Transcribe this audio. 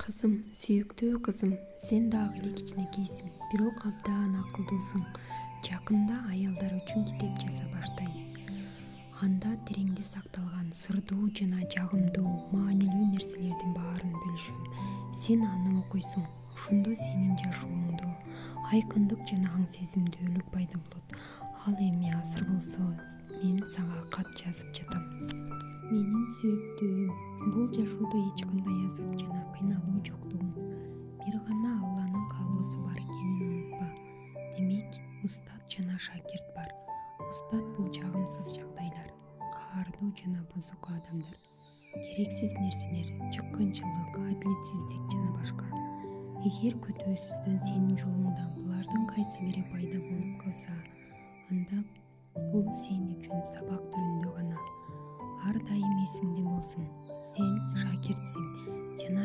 Кызым, сүйүктүү кызым, сен дагы эле кичинекейсиң, бирок абдан акылдуусуң. Жакында аялдар үчүн китеп жаза баштайм. Анда тереңде сакталган сырдуу жана жагымдуу, маанилүү нерселердин баарын бөлүшөм. Сен аны окуйсуң, ошондо сенин жашооңдо айкындык жана аң сезимдүүлүк пайда болот. Ал эми азыр болсо мен сага кат жазып жатам. Менин сүйүктүүм, бул жашоодо эч кандай азап жана кыйналуу жоктугун, бир гана Алланын каалоосу бар экенин унутпа. Демек, устат жана шакирт бар. Устат бул жагымсыз жагдайлар, каардуу жана бузуку адамдар, керексиз нерселер, жыккынчылык, адилетсиздик жана башка. Эгер күтүүсүздөн сенин жолуңда булардын кайсы бири пайда болуп калса, анда бул сен үчүн сабак түрүндө гана. Ар дайым эсиңде болсун, сен шакиртсиң жана